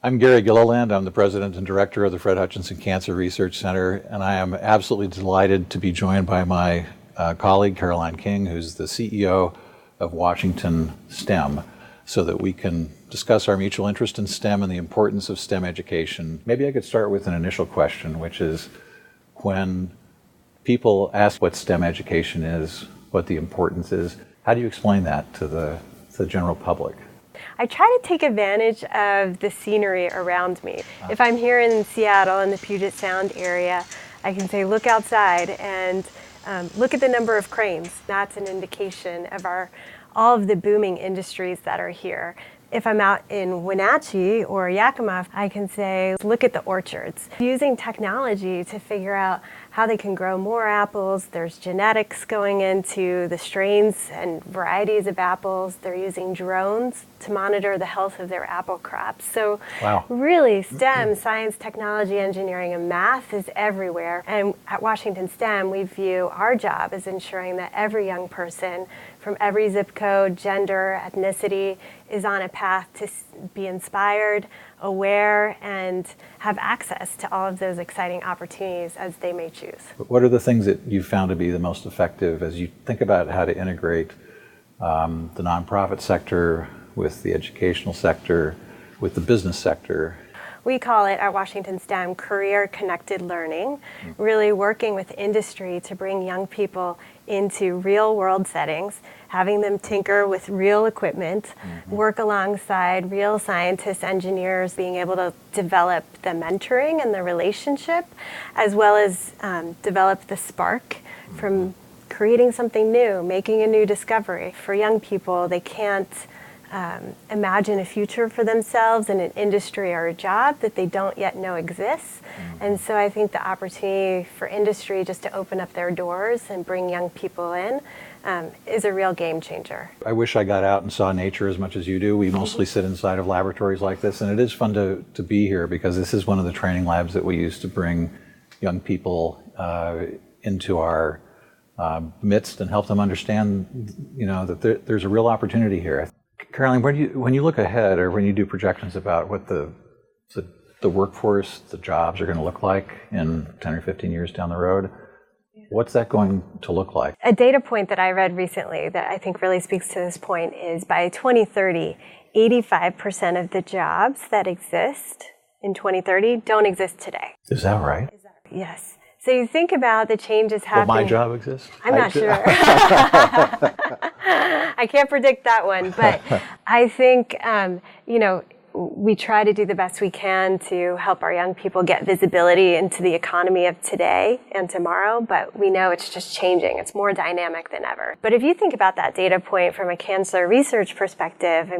I'm Gary Gilliland. I'm the president and director of the Fred Hutchinson Cancer Research Center, and I am absolutely delighted to be joined by my colleague, Caroline King, who's the CEO of Washington STEM, so that we can discuss our mutual interest in STEM and the importance of STEM education. Maybe I could start with an initial question, which is, when people ask what STEM education is, what the importance is, how do you explain that to the general public? I try to take advantage of the scenery around me. If I'm here in Seattle in the Puget Sound area, I can say, look outside and look at the number of cranes. That's an indication of all of the booming industries that are here. If I'm out in Wenatchee or Yakima, I can say, look at the orchards. Using technology to figure out how they can grow more apples. There's genetics going into the strains and varieties of apples. They're using drones to monitor the health of their apple crops. So really, STEM, science, technology, engineering, and math is everywhere. And at Washington STEM, we view our job as ensuring that every young person from every zip code, gender, ethnicity, is on a path to be inspired, aware, and have access to all of those exciting opportunities as they may choose. What are the things that you found to be the most effective as you think about how to integrate the nonprofit sector with the educational sector, with the business sector? We call it at Washington STEM career-connected learning, really working with industry to bring young people into real-world settings, having them tinker with real equipment, work alongside real scientists, engineers, being able to develop the mentoring and the relationship, as well as develop the spark from creating something new, making a new discovery. For young people, they can't imagine a future for themselves in an industry or a job that they don't yet know exists. And so I think the opportunity for industry just to open up their doors and bring young people in is a real game changer. I wish I got out and saw nature as much as you do. We mostly sit inside of laboratories like this, and it is fun to be here because this is one of the training labs that we use to bring young people into our midst and help them understand, that there's a real opportunity here. Caroline, when you look ahead, or when you do projections about what the workforce, the jobs are going to look like in 10 or 15 years down the road, what's that going to look like? A data point that I read recently that I think really speaks to this point is by 2030, 85% of the jobs that exist in 2030 don't exist today. Is that right? Yes. So you think about the changes happening. Will my job exist? I'm not sure. I can't predict that one, but I think, we try to do the best we can to help our young people get visibility into the economy of today and tomorrow, but we know it's just changing. It's more dynamic than ever. But if you think about that data point from a cancer research perspective,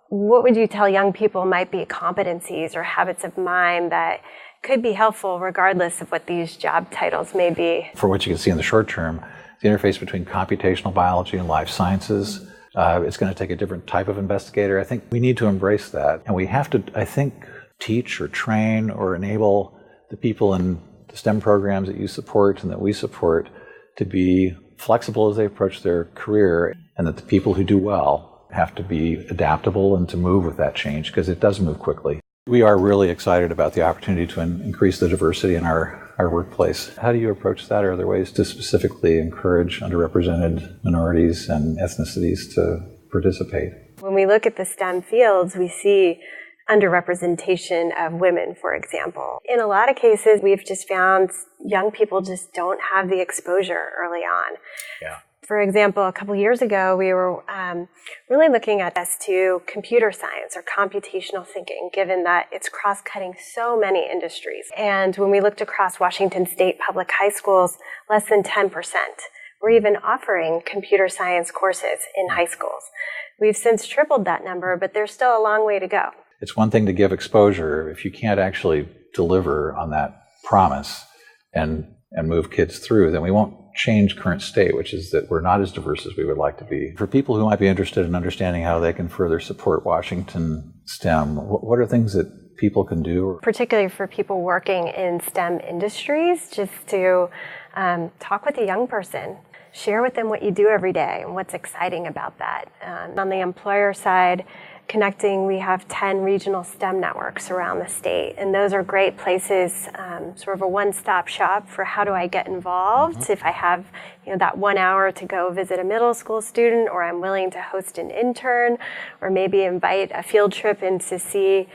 what would you tell young people might be competencies or habits of mind that could be helpful regardless of what these job titles may be? For what you can see in the short term, the interface between computational biology and life sciences, it's going to take a different type of investigator. I think we need to embrace that. And we have to, I think, teach or train or enable the people in the STEM programs that you support and that we support to be flexible as they approach their career, and that the people who do well have to be adaptable and to move with that change, because it does move quickly. We are really excited about the opportunity to increase the diversity in our workplace. How do you approach that? Are there ways to specifically encourage underrepresented minorities and ethnicities to participate? When we look at the STEM fields, we see underrepresentation of women, for example. In a lot of cases, we've just found young people just don't have the exposure early on. Yeah. For example, a couple years ago, we were really looking at S2 computer science or computational thinking, given that it's cross-cutting so many industries. And when we looked across Washington State public high schools, less than 10% were even offering computer science courses in high schools. We've since tripled that number, but there's still a long way to go. It's one thing to give exposure. If you can't actually deliver on that promise and move kids through, then we won't change current state, which is that we're not as diverse as we would like to be. For people who might be interested in understanding how they can further support Washington STEM, what are things that people can do? Particularly for people working in STEM industries, just to talk with a young person. Share with them what you do every day and what's exciting about that. On the employer side, connecting. We have 10 regional STEM networks around the state, and those are great places, sort of a one-stop shop for how do I get involved if I have that 1 hour to go visit a middle school student, or I'm willing to host an intern, or maybe invite a field trip in to see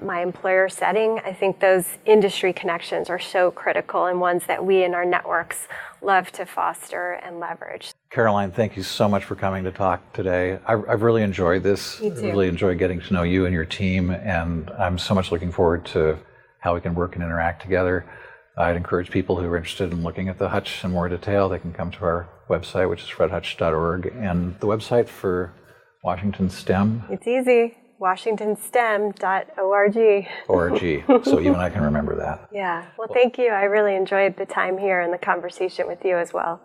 my employer setting. I think those industry connections are so critical and ones that we in our networks love to foster and leverage. Caroline, thank you so much for coming to talk today. I've really enjoyed this. Me too. I really enjoyed getting to know you and your team, and I'm so much looking forward to how we can work and interact together. I'd encourage people who are interested in looking at the Hutch in more detail, they can come to our website, which is fredhutch.org, and the website for Washington STEM. It's easy, washingtonstem.org. .org, so even I can remember that. Yeah, well, thank you. I really enjoyed the time here and the conversation with you as well.